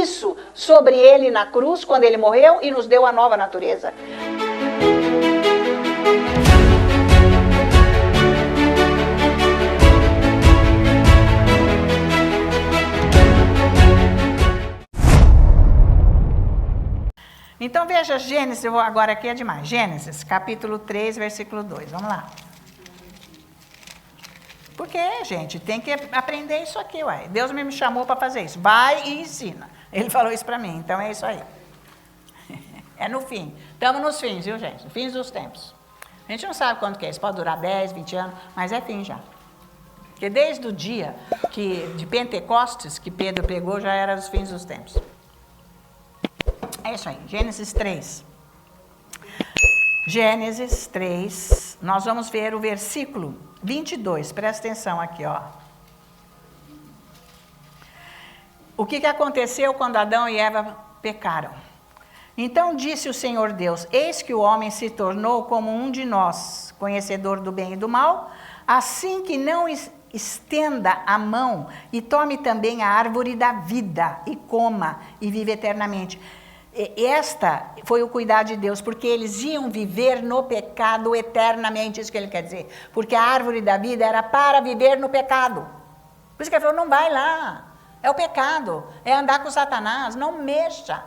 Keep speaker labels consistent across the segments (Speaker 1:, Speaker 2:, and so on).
Speaker 1: isso sobre ele na cruz, quando ele morreu, e nos deu a nova natureza. Então veja Gênesis, eu vou agora aqui é demais. Gênesis, capítulo 3, versículo 2. Vamos lá. Porque, gente, tem que aprender isso aqui, uai. Deus me chamou para fazer isso. Vai e ensina. Ele falou isso para mim, então é isso aí. É no fim. Estamos nos fins, viu, gente? Fins dos tempos. A gente não sabe quanto que é isso. Pode durar 10, 20 anos, mas é fim já. Porque desde o dia de Pentecostes, que Pedro pregou, já era os fins dos tempos. É isso aí, Gênesis 3. Gênesis 3, nós vamos ver o versículo 22, presta atenção aqui, ó. O que aconteceu quando Adão e Eva pecaram? Então disse o Senhor Deus, eis que o homem se tornou como um de nós, conhecedor do bem e do mal, assim que não estenda a mão e tome também a árvore da vida e coma e vive eternamente. Esta foi o cuidar de Deus, porque eles iam viver no pecado eternamente, isso que ele quer dizer. Porque a árvore da vida era para viver no pecado. Por isso que ele falou, não vai lá, é o pecado, é andar com Satanás, não mexa.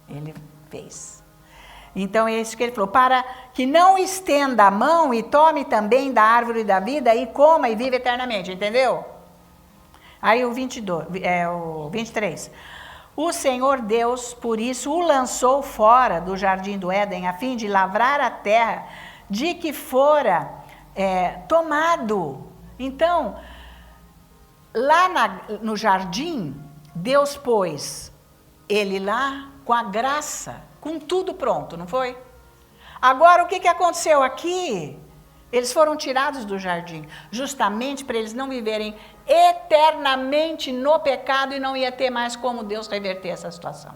Speaker 1: Ele fez. Então é isso que ele falou, para que não estenda a mão e tome também da árvore da vida e coma e vive eternamente, entendeu? Aí o 23. O Senhor Deus, por isso, o lançou fora do jardim do Éden, a fim de lavrar a terra, de que fora tomado. Então, lá no jardim, Deus pôs ele lá com a graça, com tudo pronto, não foi? Agora, o que aconteceu aqui? Eles foram tirados do jardim, justamente para eles não viverem eternamente no pecado e não ia ter mais como Deus reverter essa situação.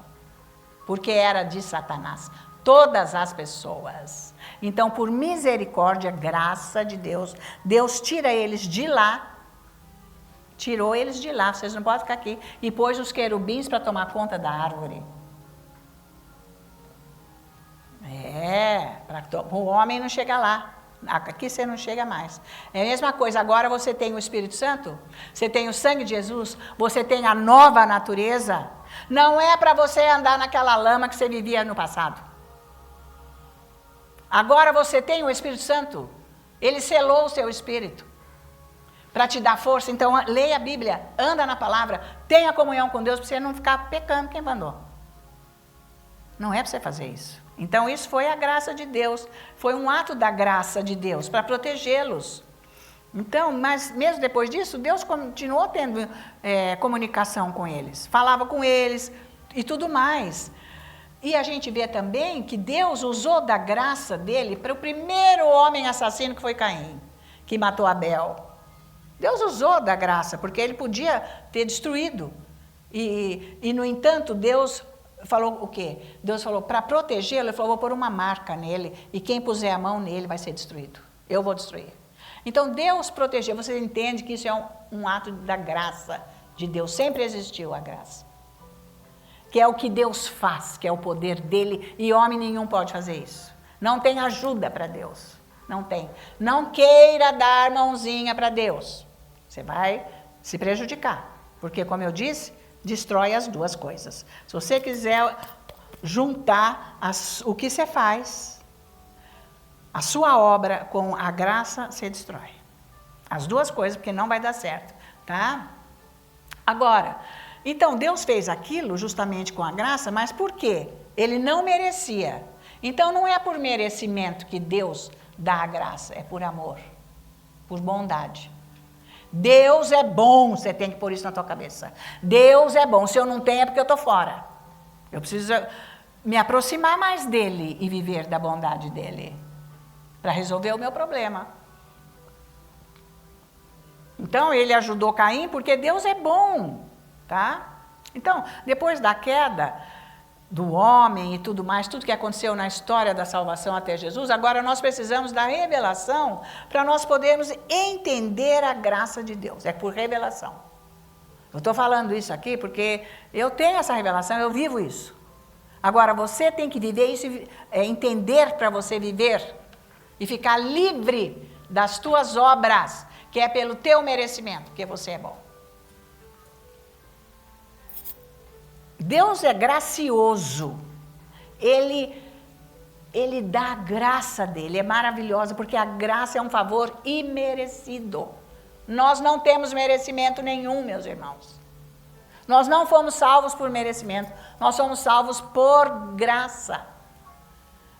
Speaker 1: Porque era de Satanás, todas as pessoas. Então, por misericórdia, graça de Deus, Deus tira eles de lá, tirou eles de lá, vocês não podem ficar aqui, e pôs os querubins para tomar conta da árvore. Para o homem não chegar lá. Aqui você não chega mais. É a mesma coisa, agora você tem o Espírito Santo, você tem o sangue de Jesus, você tem a nova natureza. Não é para você andar naquela lama que você vivia no passado. Agora você tem o Espírito Santo, ele selou o seu espírito para te dar força. Então leia a Bíblia, anda na palavra, tenha comunhão com Deus para você não ficar pecando quem mandou. Não é para você fazer isso. Então isso foi a graça de Deus, foi um ato da graça de Deus para protegê-los. Então, mas mesmo depois disso, Deus continuou tendo comunicação com eles, falava com eles e tudo mais. E a gente vê também que Deus usou da graça dele para o primeiro homem assassino que foi Caim, que matou Abel. Deus usou da graça, porque ele podia ter destruído. E no entanto, Deus falou o quê? Deus falou, para protegê-lo, ele falou, vou pôr uma marca nele, e quem puser a mão nele vai ser destruído. Eu vou destruir. Então, Deus protegeu. Você entende que isso é um ato da graça de Deus. Sempre existiu a graça. Que é o que Deus faz, que é o poder dele, e homem nenhum pode fazer isso. Não tem ajuda para Deus. Não tem. Não queira dar mãozinha para Deus. Você vai se prejudicar. Porque, como eu disse, destrói as duas coisas. Se você quiser juntar o que você faz, a sua obra com a graça, você destrói. As duas coisas, porque não vai dar certo, tá? Agora, então Deus fez aquilo justamente com a graça, mas por quê? Ele não merecia. Então não é por merecimento que Deus dá a graça, é por amor, por bondade. Deus é bom, você tem que pôr isso na tua cabeça. Deus é bom, se eu não tenho é porque eu estou fora. Eu preciso me aproximar mais dele e viver da bondade dele, para resolver o meu problema. Então, ele ajudou Caim porque Deus é bom, tá? Então, depois da queda do homem e tudo mais, tudo que aconteceu na história da salvação até Jesus, agora nós precisamos da revelação para nós podermos entender a graça de Deus. É por revelação. Eu estou falando isso aqui porque eu tenho essa revelação, eu vivo isso. Agora, você tem que viver isso, entender para você viver e ficar livre das tuas obras, que é pelo teu merecimento, porque você é bom. Deus é gracioso. Ele dá a graça dele, é maravilhosa, porque a graça é um favor imerecido. Nós não temos merecimento nenhum, meus irmãos. Nós não fomos salvos por merecimento, nós somos salvos por graça.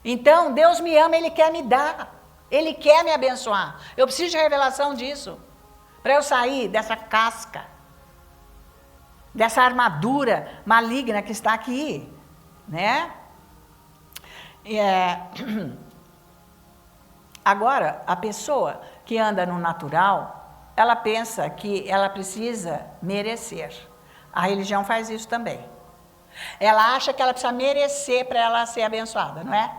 Speaker 1: Então, Deus me ama, Ele quer me dar, Ele quer me abençoar. Eu preciso de revelação disso, para eu sair dessa casca, dessa armadura maligna que está aqui, né? Agora, a pessoa que anda no natural, ela pensa que ela precisa merecer. A religião faz isso também. Ela acha que ela precisa merecer para ela ser abençoada, não é?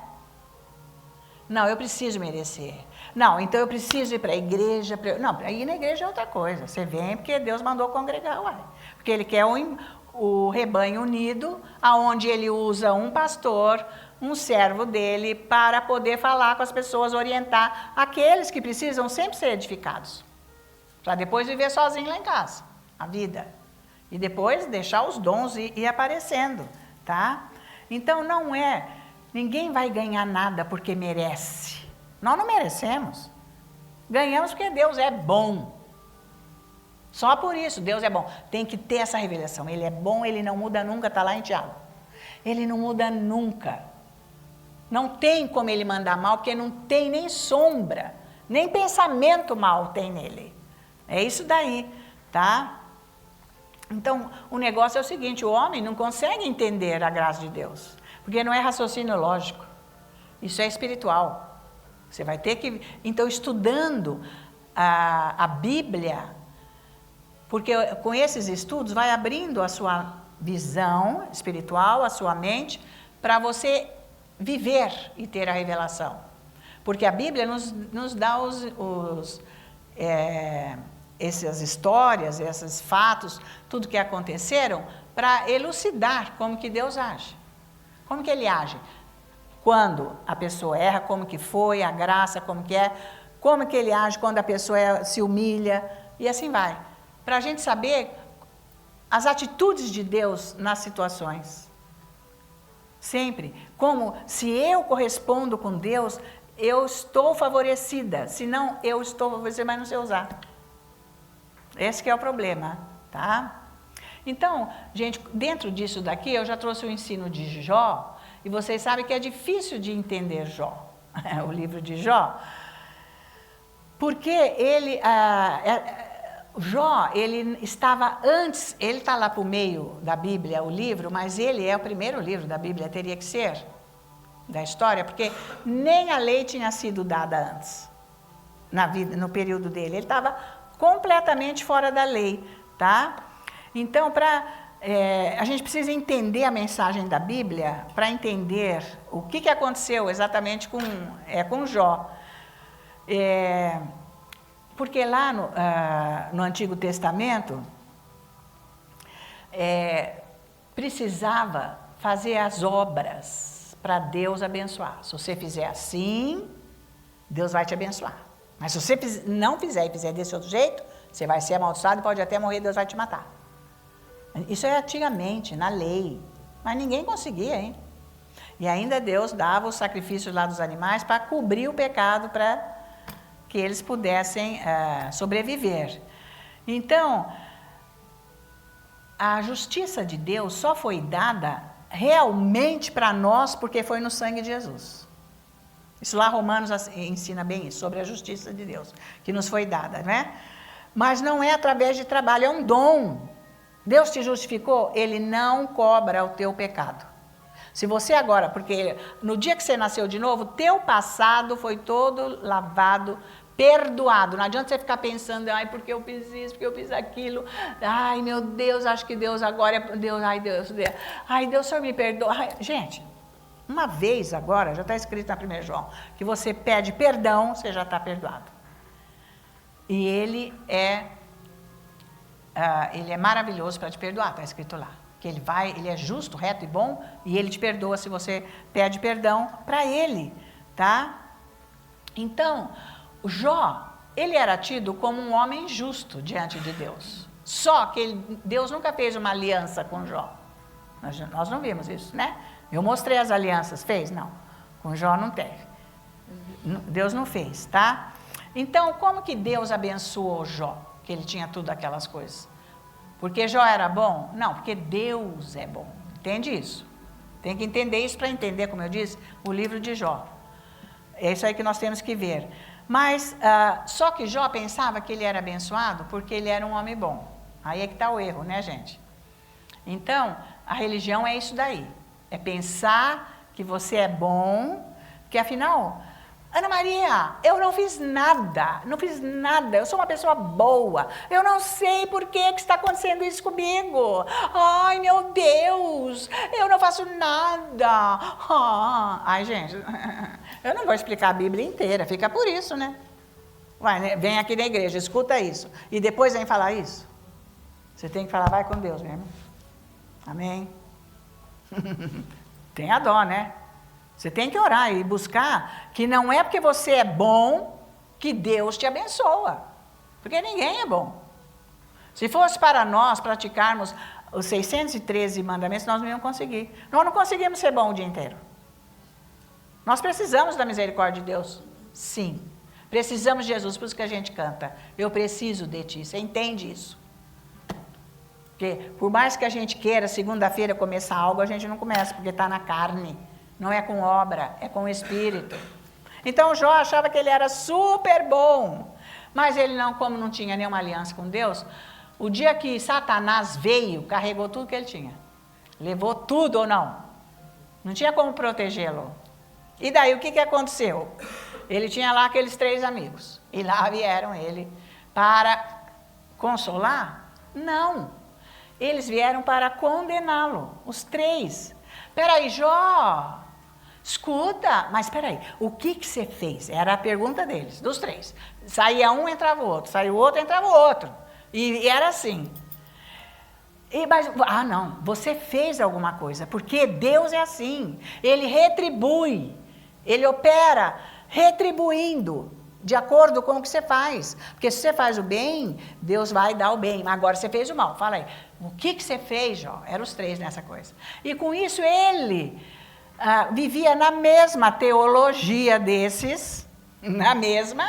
Speaker 1: Não, eu preciso merecer. Não, então eu preciso ir para a igreja. Não, ir na igreja é outra coisa. Você vem porque Deus mandou congregar, uai. Porque Ele quer o rebanho unido, aonde Ele usa um pastor, um servo dele, para poder falar com as pessoas, orientar aqueles que precisam sempre ser edificados. Para depois viver sozinho lá em casa, a vida. E depois deixar os dons ir aparecendo, tá? Então ninguém vai ganhar nada porque merece. Nós não merecemos. Ganhamos porque Deus é bom. Só por isso, Deus é bom. Tem que ter essa revelação. Ele é bom, Ele não muda nunca, está lá em Tiago. Ele não muda nunca. Não tem como Ele mandar mal, porque não tem nem sombra, nem pensamento mal tem nele. É isso daí, tá? Então, o negócio é o seguinte, o homem não consegue entender a graça de Deus, porque não é raciocínio lógico, isso é espiritual. Você vai ter que, então, estudando a Bíblia, porque com esses estudos vai abrindo a sua visão espiritual, a sua mente, para você viver e ter a revelação. Porque a Bíblia nos dá essas histórias, esses fatos, tudo que aconteceram, para elucidar como que Deus age. Como que Ele age? Quando a pessoa erra, como que foi, a graça, como que é, como que Ele age quando a pessoa se humilha, e assim vai. Para a gente saber as atitudes de Deus nas situações. Sempre. Como se eu correspondo com Deus, eu estou favorecida. Se não, eu estou favorecida, mas não sei usar. Esse que é o problema, tá? Então, gente, dentro disso daqui, eu já trouxe o ensino de Jó, e vocês sabem que é difícil de entender Jó, o livro de Jó, porque Jó, ele estava antes, ele está lá para o meio da Bíblia, o livro, mas ele é o primeiro livro da Bíblia, teria que ser, da história, porque nem a lei tinha sido dada antes, na vida, no período dele. Ele estava completamente fora da lei, tá? Então, a gente precisa entender a mensagem da Bíblia para entender o que aconteceu exatamente com Jó. Porque lá no Antigo Testamento, precisava fazer as obras para Deus abençoar. Se você fizer assim, Deus vai te abençoar. Mas se você não fizer e fizer desse outro jeito, você vai ser amaldiçoado e pode até morrer, Deus vai te matar. Isso é antigamente, na lei. Mas ninguém conseguia, hein? E ainda Deus dava os sacrifícios lá dos animais para cobrir o pecado, para que eles pudessem sobreviver. Então, a justiça de Deus só foi dada realmente para nós porque foi no sangue de Jesus. Isso lá Romanos ensina bem isso, sobre a justiça de Deus, que nos foi dada, né? Mas não é através de trabalho, é um dom. Deus te justificou, Ele não cobra o teu pecado. Se você agora, porque no dia que você nasceu de novo, teu passado foi todo lavado, perdoado. Não adianta você ficar pensando, ai, porque eu fiz isso, porque eu fiz aquilo. Ai, meu Deus, acho que Deus agora é Deus. Ai, Deus, o Senhor me perdoa. Ai, gente, uma vez agora, já está escrito na 1 João, que você pede perdão, você já está perdoado. E Ele é ele é maravilhoso para te perdoar, está escrito lá. Que ele é justo, reto e bom, e ele te perdoa se você pede perdão para ele, tá? Então, o Jó, ele era tido como um homem justo diante de Deus. Só que Deus nunca fez uma aliança com Jó. Nós não vimos isso, né? Eu mostrei as alianças, fez? Não. Com Jó não teve. Deus não fez, tá? Então, como que Deus abençoou Jó? Que ele tinha tudo aquelas coisas. Porque Jó era bom? Não, porque Deus é bom. Entende isso? Tem que entender isso para entender, como eu disse, o livro de Jó. É isso aí que nós temos que ver. Mas, só que Jó pensava que ele era abençoado porque ele era um homem bom. Aí é que está o erro, né, gente? Então, a religião é isso daí. É pensar que você é bom, que afinal... Ana Maria, eu não fiz nada, eu sou uma pessoa boa, eu não sei por que está acontecendo isso comigo. Ai, meu Deus, eu não faço nada. Ai, gente, eu não vou explicar a Bíblia inteira, fica por isso, né? Vem aqui na igreja, escuta isso, e depois vem falar isso. Você tem que falar, vai com Deus mesmo. Amém? Tenha dó, né? Você tem que orar e buscar que não é porque você é bom que Deus te abençoa. Porque ninguém é bom. Se fosse para nós praticarmos os 613 mandamentos, nós não íamos conseguir. Nós não conseguimos ser bom o dia inteiro. Nós precisamos da misericórdia de Deus. Sim. Precisamos de Jesus, por isso que a gente canta. Eu preciso de ti. Você entende isso? Porque por mais que a gente queira segunda-feira começar algo, a gente não começa, porque está na carne. Não é com obra, é com o Espírito. Então Jó achava que ele era super bom, mas ele não, como não tinha nenhuma aliança com Deus, o dia que Satanás veio, carregou tudo que ele tinha. Levou tudo ou não? Não tinha como protegê-lo. E daí o que aconteceu? Ele tinha lá aqueles 3 amigos, e lá vieram ele para consolar? Não, eles vieram para condená-lo, os 3. Peraí, Jó, escuta, mas peraí, o que você fez? Era a pergunta deles, dos 3. Saía um, entrava o outro, saía o outro, entrava o outro. E era assim. Não, você fez alguma coisa, porque Deus é assim. Ele retribui, ele opera retribuindo, de acordo com o que você faz. Porque se você faz o bem, Deus vai dar o bem. Mas agora você fez o mal, fala aí. O que você fez, Jó? Eram os 3 nessa coisa. E com isso ele vivia na mesma teologia desses, na mesma,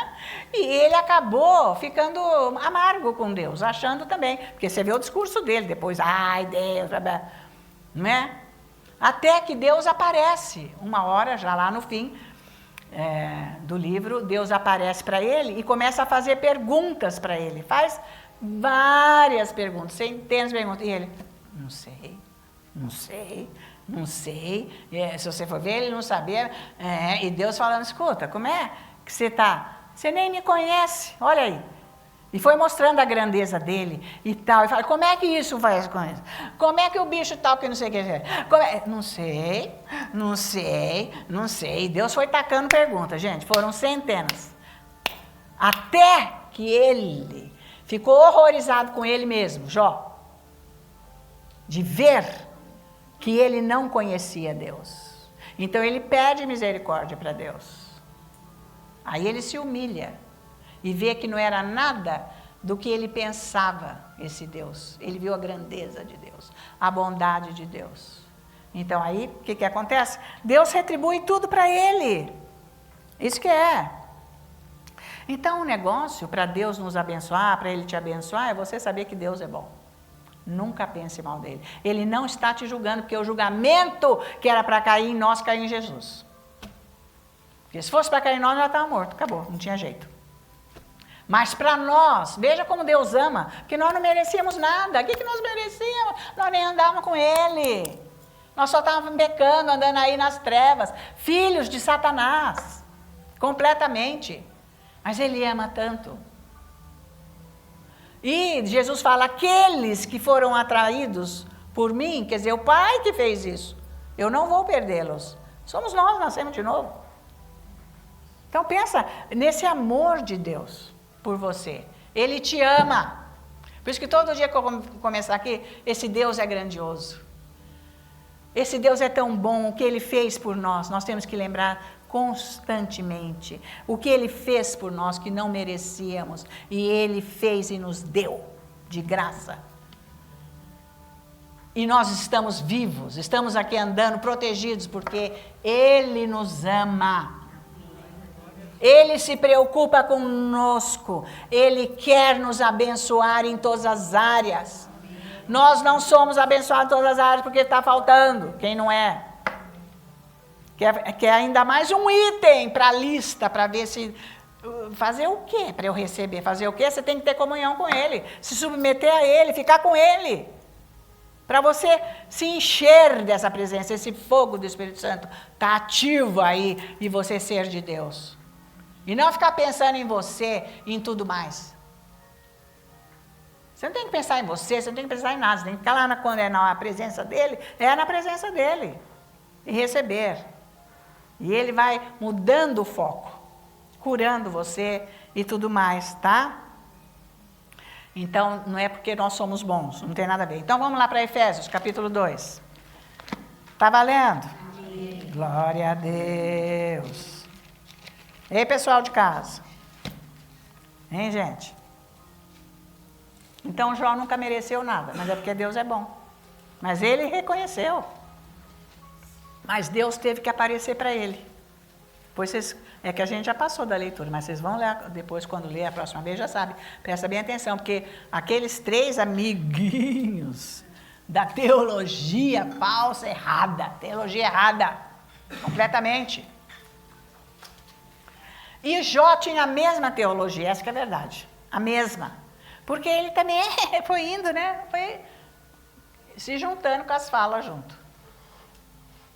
Speaker 1: e ele acabou ficando amargo com Deus, achando também, porque você vê o discurso dele depois, ai Deus, né? Até que Deus aparece, uma hora já lá no fim do livro, Deus aparece para ele e começa a fazer perguntas para ele, faz várias perguntas, centenas de perguntas, e ele, não sei, se você for ver, ele não sabia, e Deus falando, escuta, como é que você está? Você nem me conhece, olha aí. E foi mostrando a grandeza dele e tal, e fala, como é que isso faz com isso? Como é que o bicho tal, que não sei o que é? Não sei, Deus foi tacando perguntas, gente, foram centenas. Até que ele ficou horrorizado com ele mesmo, Jó, de ver que ele não conhecia Deus. Então ele pede misericórdia para Deus. Aí ele se humilha e vê que não era nada do que ele pensava, esse Deus. Ele viu a grandeza de Deus, a bondade de Deus. Então aí, o que acontece? Deus retribui tudo para ele. Isso que é. Então o negócio para Deus nos abençoar, para ele te abençoar, é você saber que Deus é bom. Nunca pense mal dele. Ele não está te julgando, porque o julgamento que era para cair em nós, caiu em Jesus. Porque se fosse para cair em nós, já estava morto, acabou, não tinha jeito. Mas para nós, veja como Deus ama, porque nós não merecíamos nada. O que nós merecíamos? Nós nem andávamos com ele. Nós só estávamos pecando, andando aí nas trevas, filhos de Satanás, completamente. Mas ele ama tanto. E Jesus fala, aqueles que foram atraídos por mim, quer dizer, o Pai que fez isso, eu não vou perdê-los. Somos nós, nascemos de novo. Então pensa nesse amor de Deus por você. Ele te ama. Por isso que todo dia que eu começar aqui, esse Deus é grandioso. Esse Deus é tão bom, o que Ele fez por nós temos que lembrar constantemente. O que Ele fez por nós que não merecíamos, e Ele fez e nos deu de graça. E nós estamos vivos, estamos aqui andando protegidos, porque Ele nos ama. Ele se preocupa conosco, Ele quer nos abençoar em todas as áreas. Nós não somos abençoados em todas as áreas porque está faltando, quem não é? Quer ainda mais um item para a lista, para ver se... Fazer o quê para eu receber? Fazer o quê? Você tem que ter comunhão com Ele, se submeter a Ele, ficar com Ele. Para você se encher dessa presença, esse fogo do Espírito Santo está ativo aí e você ser de Deus. E não ficar pensando em você e em tudo mais. Você não tem que pensar em você, você não tem que pensar em nada. Você tem que ficar lá quando é na presença dEle, é na presença dEle. E receber. E Ele vai mudando o foco, curando você e tudo mais, tá? Então, não é porque nós somos bons, não tem nada a ver. Então, vamos lá para Efésios, capítulo 2. Tá valendo? Amém. Glória a Deus. Ei, pessoal de casa. Hein, gente? Então, Jó nunca mereceu nada, mas é porque Deus é bom. Mas ele reconheceu. Mas Deus teve que aparecer para ele. Pois vocês, é que a gente já passou da leitura, mas vocês vão ler depois, quando ler a próxima vez, já sabe. Presta bem atenção, porque aqueles 3 amiguinhos da teologia falsa, errada, teologia errada, completamente. E Jó tinha a mesma teologia, essa que é a verdade, a mesma. Porque ele também foi indo, né? Foi se juntando com as falas junto.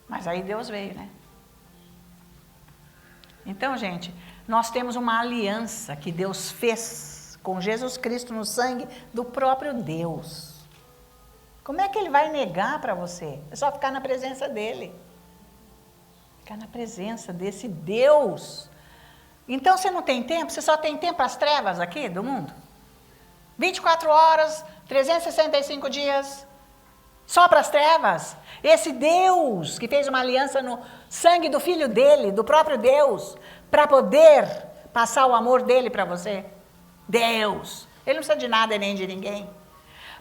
Speaker 1: Mas aí Deus veio, né? Então, gente, nós temos uma aliança que Deus fez com Jesus Cristo no sangue do próprio Deus. Como é que Ele vai negar para você? É só ficar na presença dEle. Ficar na presença desse Deus. Então, você não tem tempo? Você só tem tempo para as trevas aqui do mundo? 24 horas, 365 dias, só para as trevas. Esse Deus que fez uma aliança no sangue do Filho dele, do próprio Deus, para poder passar o amor dele para você. Deus. Ele não precisa de nada nem de ninguém.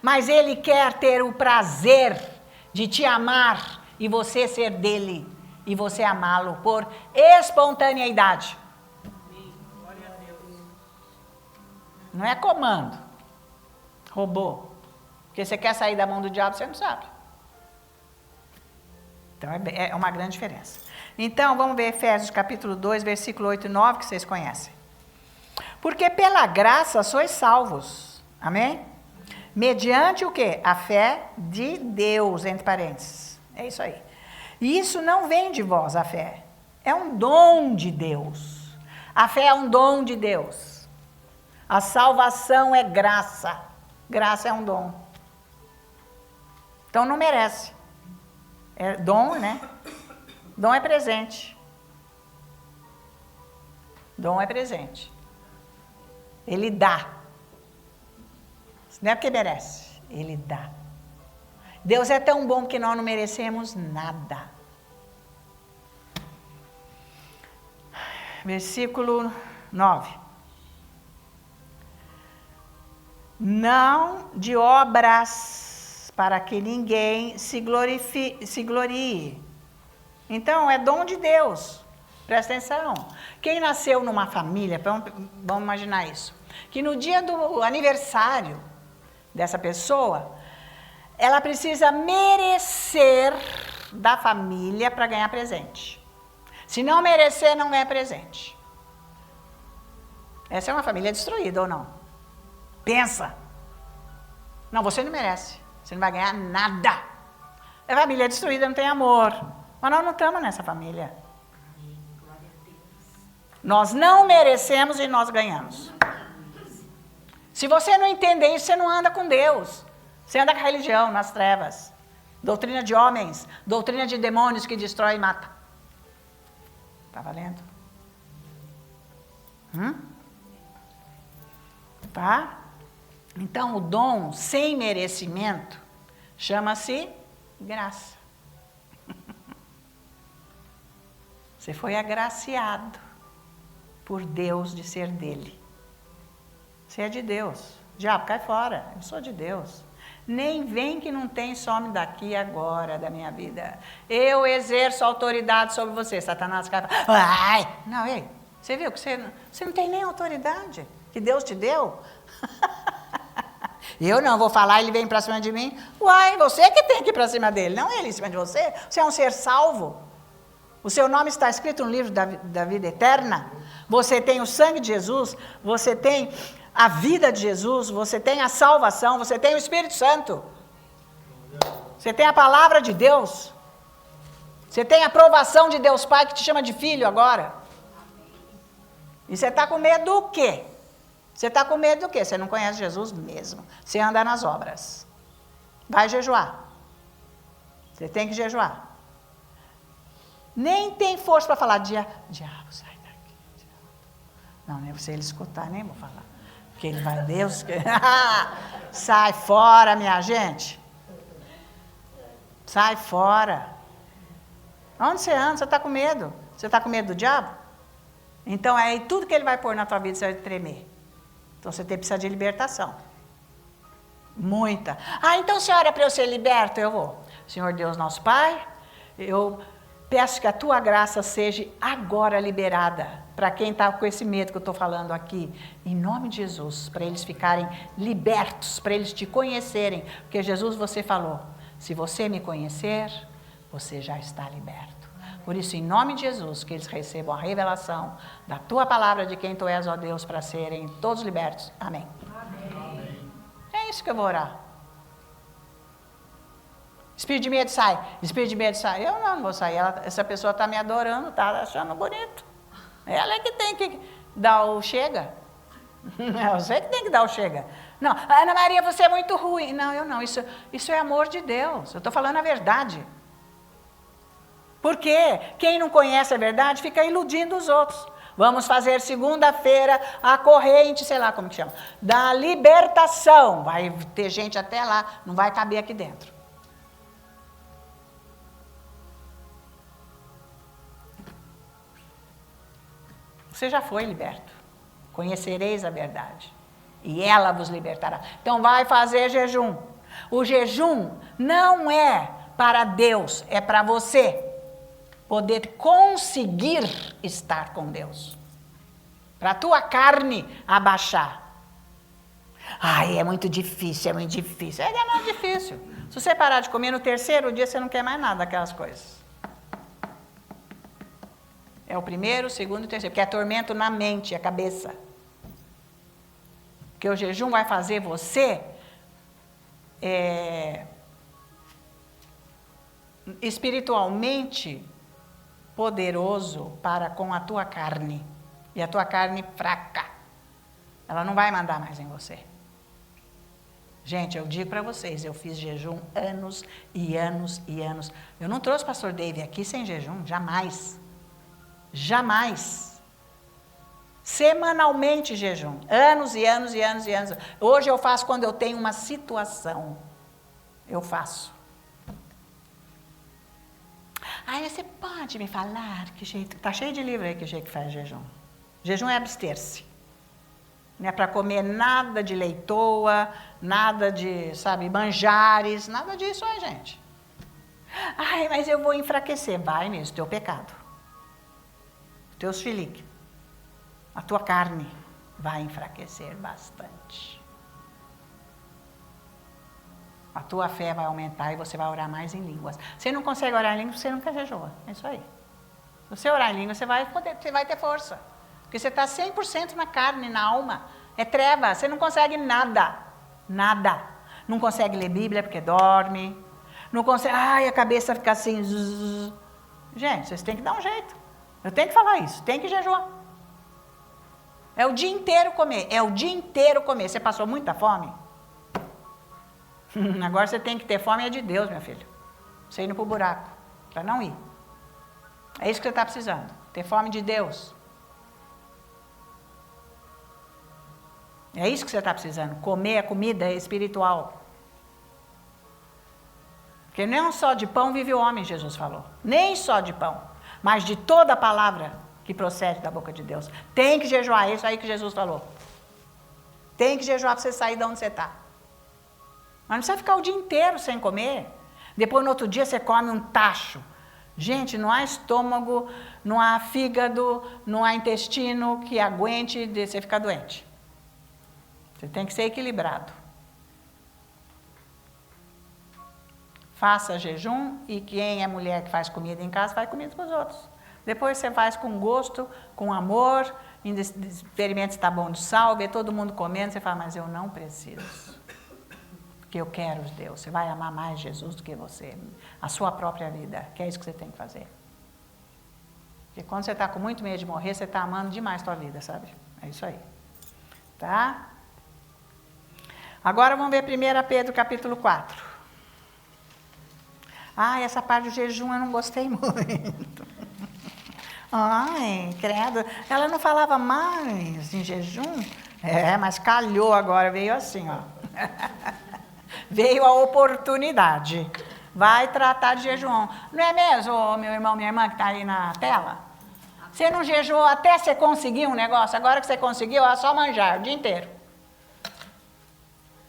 Speaker 1: Mas Ele quer ter o prazer de te amar e você ser dele. E você amá-lo por espontaneidade. Não é comando. Robô. Porque você quer sair da mão do diabo, você não sabe. Então, é uma grande diferença. Então, vamos ver Efésios capítulo 2, versículo 8 e 9, que vocês conhecem. Porque pela graça sois salvos. Amém? Mediante o quê? A fé de Deus, entre parênteses. É isso aí. E isso não vem de vós, a fé. É um dom de Deus. A fé é um dom de Deus. A salvação é graça. Graça é um dom. Então, não merece. É dom, né? Dom é presente. Dom é presente. Ele dá. Não é porque merece. Ele dá. Deus é tão bom que nós não merecemos nada. Versículo 9. Não de obras para que ninguém se glorie. Então, é dom de Deus. Presta atenção. Quem nasceu numa família, vamos imaginar isso, que no dia do aniversário dessa pessoa, ela precisa merecer da família para ganhar presente. Se não merecer, não ganha presente. Essa é uma família destruída ou não? Pensa. Não, você não merece. Você não vai ganhar nada. A família é destruída, não tem amor. Mas nós não estamos nessa família. Nós não merecemos e nós ganhamos. Se você não entender isso, você não anda com Deus. Você anda com a religião, nas trevas. Doutrina de homens, doutrina de demônios que destrói e mata. Tá valendo? Tá? Então, o dom sem merecimento chama-se graça. Você foi agraciado por Deus de ser dele. Você é de Deus. Diabo, cai fora. Eu sou de Deus. Nem vem que não tem, some daqui agora da minha vida. Eu exerço autoridade sobre você. Satanás cai fora. Ai! Não, ei, você viu que você não tem nem autoridade que Deus te deu? Eu não vou falar, ele vem para cima de mim. Uai, você que tem que ir para cima dele, não ele em cima de você. Você é um ser salvo. O seu nome está escrito no livro da vida eterna. Você tem o sangue de Jesus, você tem a vida de Jesus, você tem a salvação, você tem o Espírito Santo. Você tem a palavra de Deus. Você tem a aprovação de Deus Pai que te chama de filho agora. E você está com medo do quê? Você está com medo do quê? Você não conhece Jesus mesmo. Você anda nas obras. Vai jejuar. Você tem que jejuar. Nem tem força para falar, diabo, sai daqui. Diabo. Não, nem se ele escutar, nem vou falar. Porque ele vai, Deus, sai fora, minha gente. Sai fora. Onde você anda? Você está com medo? Você está com medo do diabo? Então, aí tudo que ele vai pôr na tua vida, você vai tremer. Então, você precisa de libertação. Muita. Então, você ora para eu ser liberto? Eu vou. Senhor Deus, nosso Pai, eu peço que a tua graça seja agora liberada para quem está com esse medo que eu estou falando aqui, em nome de Jesus, para eles ficarem libertos, para eles te conhecerem, porque Jesus, você falou, se você me conhecer, você já está liberto. Por isso, em nome de Jesus, que eles recebam a revelação da tua palavra de quem tu és, ó Deus, para serem todos libertos. Amém. Amém. É isso que eu vou orar. Espírito de medo sai. Espírito de medo sai. Eu não vou sair. Essa pessoa está me adorando, está achando bonito. Ela é que tem que dar o chega. É você que tem que dar o chega. Não, Ana Maria, você é muito ruim. Não, eu não. Isso é amor de Deus. Eu estou falando a verdade. Porque quem não conhece a verdade fica iludindo os outros. Vamos fazer segunda-feira a corrente, sei lá como que chama, da libertação. Vai ter gente até lá, não vai caber aqui dentro. Você já foi liberto. Conhecereis a verdade. E ela vos libertará. Então vai fazer jejum. O jejum não é para Deus, é para você poder conseguir estar com Deus. Para a tua carne abaixar. É muito difícil, é muito difícil. É muito difícil. Se você parar de comer no terceiro dia, você não quer mais nada daquelas coisas. É o primeiro, o segundo e o terceiro, porque é tormento na mente, a cabeça. Porque o jejum vai fazer você espiritualmente poderoso para com a tua carne. E a tua carne fraca. Ela não vai mandar mais em você. Gente, eu digo para vocês, eu fiz jejum anos e anos e anos. Eu não trouxe o pastor Dave aqui sem jejum, jamais. Jamais. Semanalmente jejum. Anos e anos e anos e anos. Hoje eu faço quando eu tenho uma situação. Eu faço. Você pode me falar que jeito... Está cheio de livro aí que jeito que faz jejum. Jejum é abster-se. Não é para comer nada de leitoa, nada de, manjares, nada disso, gente. Mas eu vou enfraquecer. Vai mesmo, teu pecado. Teus filhos. A tua carne vai enfraquecer bastante. A tua fé vai aumentar e você vai orar mais em línguas. Você não consegue orar em línguas, você nunca jejua. É isso aí. Se você orar em línguas, você vai ter força. Porque você está 100% na carne, na alma. É treva, você não consegue nada. Nada. Não consegue ler Bíblia porque dorme. Não consegue, a cabeça fica assim. Zzz. Gente, vocês têm que dar um jeito. Eu tenho que falar isso, tem que jejuar. É o dia inteiro comer, Você passou muita fome? Agora você tem que ter fome, é de Deus, meu filho. Você indo para o buraco, para não ir. É isso que você está precisando, ter fome de Deus. É isso que você está precisando, comer a comida espiritual. Porque não só de pão vive o homem, Jesus falou. Nem só de pão, mas de toda a palavra que procede da boca de Deus. Tem que jejuar, é isso aí que Jesus falou. Tem que jejuar para você sair de onde você está. Mas não precisa ficar o dia inteiro sem comer. Depois no outro dia você come um tacho. Gente, não há estômago, não há fígado, não há intestino que aguente de você ficar doente. Você tem que ser equilibrado. Faça jejum e quem é mulher que faz comida em casa, faz comida para os outros. Depois você faz com gosto, com amor, experimenta se está bom de sal, vê todo mundo comendo, você fala, mas eu não preciso. Porque eu quero Deus. Você vai amar mais Jesus do que você, a sua própria vida, que é isso que você tem que fazer. Porque quando você está com muito medo de morrer, você está amando demais a sua vida, sabe? É isso aí. Tá? Agora vamos ver 1 Pedro capítulo 4. Essa parte do jejum eu não gostei muito. Ai, credo. Ela não falava mais em jejum? Mas calhou agora, veio assim, ó. Veio a oportunidade. Vai tratar de jejum. Não é mesmo, meu irmão, minha irmã que está aí na tela? Você não jejuou até você conseguir um negócio, agora que você conseguiu, é só manjar o dia inteiro.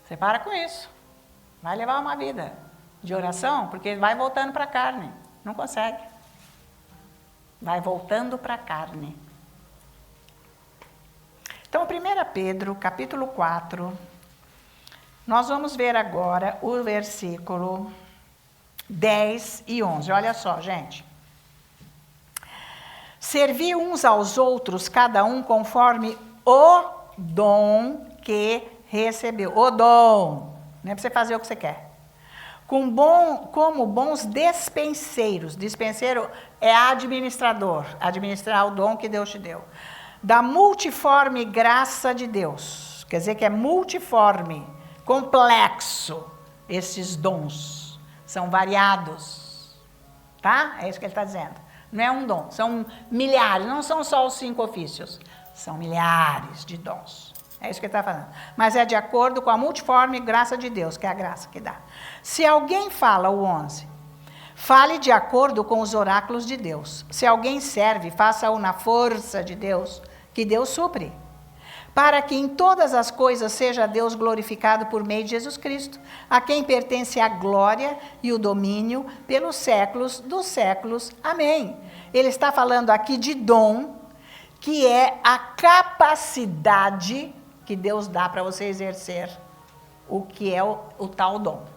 Speaker 1: Você para com isso. Vai levar uma vida de oração, porque vai voltando para a carne. Não consegue. Vai voltando para a carne. Então, 1 Pedro, capítulo 4, nós vamos ver agora o versículo 10 e 11. Olha só, gente. Servi uns aos outros, cada um conforme o dom que recebeu. O dom. Não é para você fazer o que você quer. Como bons despenseiros. Dispenseiro é administrador. Administrar o dom que Deus te deu. Da multiforme graça de Deus. Quer dizer que é multiforme, complexo. Esses dons são variados. Tá? É isso que ele está dizendo. Não é um dom, são milhares. Não são só os 5 ofícios. São milhares de dons. É isso que ele está falando. Mas é de acordo com a multiforme graça de Deus, que é a graça que dá. Se alguém fala, o 11, fale de acordo com os oráculos de Deus. Se alguém serve, faça-o na força de Deus, que Deus supre. Para que em todas as coisas seja Deus glorificado por meio de Jesus Cristo, a quem pertence a glória e o domínio pelos séculos dos séculos. Amém. Ele está falando aqui de dom, que é a capacidade que Deus dá para você exercer o que é o tal dom.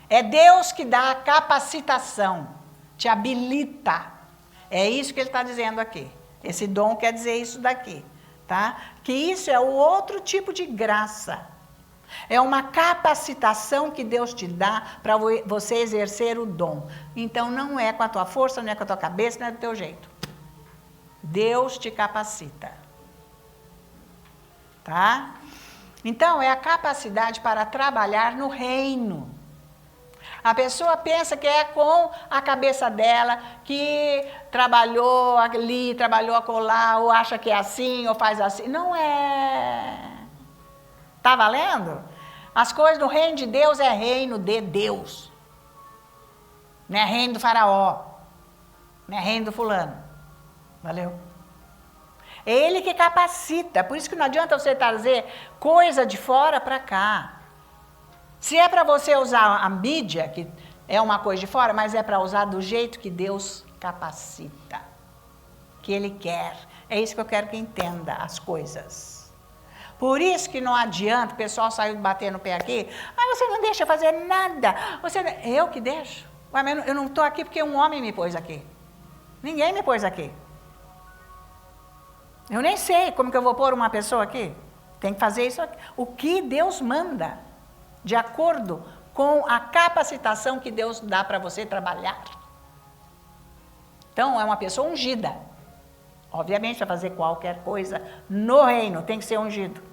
Speaker 1: É Deus que dá a capacitação, te habilita. É isso que ele está dizendo aqui. Esse dom quer dizer isso daqui, tá? Que isso é o outro tipo de graça. É uma capacitação que Deus te dá para você exercer o dom. Então não é com a tua força, não é com a tua cabeça, não é do teu jeito. Deus te capacita. Tá? Então, é a capacidade para trabalhar no reino. A pessoa pensa que é com a cabeça dela, que trabalhou ali, trabalhou acolá, ou acha que é assim, ou faz assim. Não é. Tá valendo? As coisas do reino de Deus é reino de Deus. Não é reino do faraó. Não é reino do fulano. Valeu? É ele que capacita, por isso que não adianta você trazer coisa de fora para cá. Se é para você usar a mídia, que é uma coisa de fora, mas é para usar do jeito que Deus capacita, que Ele quer. É isso que eu quero que entenda as coisas. Por isso que não adianta, o pessoal saiu batendo no pé aqui, você não deixa fazer nada. Eu que deixo? Mas eu não estou aqui porque um homem me pôs aqui. Ninguém me pôs aqui. Eu nem sei como que eu vou pôr uma pessoa aqui. Tem que fazer isso aqui. O que Deus manda, de acordo com a capacitação que Deus dá para você trabalhar. Então, é uma pessoa ungida. Obviamente, para fazer qualquer coisa no reino, tem que ser ungido.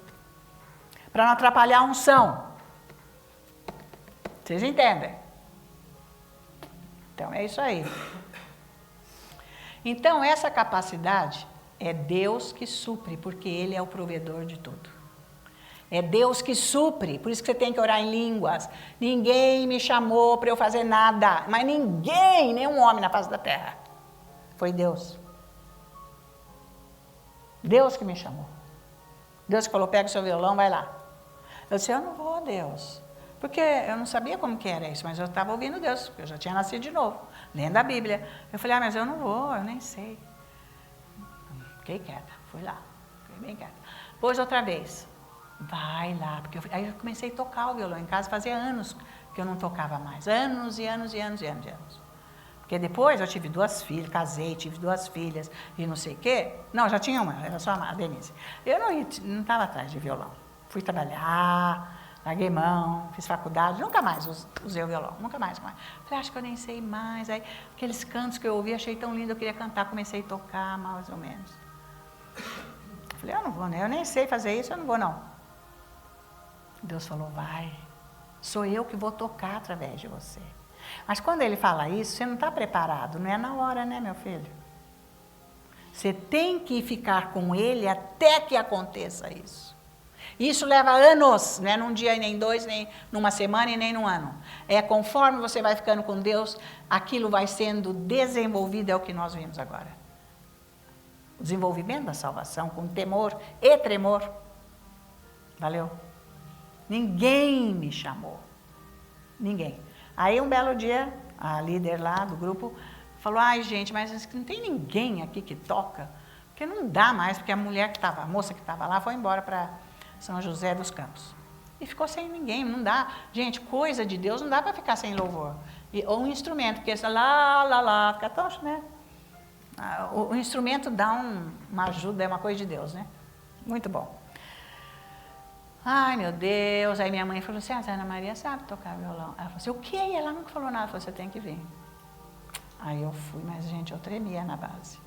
Speaker 1: Para não atrapalhar a unção. Vocês entendem? Então, é isso aí. Então, essa capacidade É Deus que supre, porque Ele é o provedor de tudo. É Deus que supre, por isso que você tem que orar em línguas. Ninguém me chamou para eu fazer nada, mas ninguém, nenhum homem na face da terra. Foi Deus. Deus que me chamou. Deus que falou, pega o seu violão, vai lá. Eu disse, eu não vou, Deus. Porque eu não sabia como que era isso, mas eu estava ouvindo Deus, porque eu já tinha nascido de novo, lendo a Bíblia. Eu falei, mas eu não vou, eu nem sei. Fiquei quieta, fui lá, fiquei bem quieta. Depois outra vez, vai lá, porque aí eu comecei a tocar o violão em casa, fazia anos que eu não tocava mais, anos e anos e anos e anos e anos. Porque depois eu tive 2 filhas, casei, tive 2 filhas e não sei o quê. Não, já tinha uma, era só a Denise. Eu não estava atrás de violão. Fui trabalhar, larguei mão, fiz faculdade, nunca mais usei o violão, nunca mais. Falei, acho que eu nem sei mais. Aí, aqueles cantos que eu ouvi, achei tão lindo, eu queria cantar, comecei a tocar, mais ou menos. Falei, eu não vou, né? Eu nem sei fazer isso, eu não vou, não. Deus falou, vai, sou eu que vou tocar através de você. Mas quando Ele fala isso, você não está preparado, não é na hora, né, meu filho? Você tem que ficar com Ele até que aconteça isso. Isso leva anos, não é num dia, nem 2, nem numa semana e nem num ano. É conforme você vai ficando com Deus, aquilo vai sendo desenvolvido, é o que nós vimos agora. O desenvolvimento da salvação, com temor e tremor. Valeu? Ninguém me chamou. Ninguém. Aí um belo dia, a líder lá do grupo falou, ai gente, mas não tem ninguém aqui que toca, porque não dá mais, porque a moça que estava lá foi embora para São José dos Campos. E ficou sem ninguém, não dá. Gente, coisa de Deus, não dá para ficar sem louvor. Ou um instrumento, porque esse lá, fica tão, né? O instrumento dá uma ajuda, é uma coisa de Deus, né? Muito bom. Ai, meu Deus. Aí minha mãe falou assim, a Ana Maria sabe tocar violão. Ela falou assim, o quê? E ela nunca falou nada. Ela falou, você tem que vir. Aí eu fui, mas gente, eu tremia na base.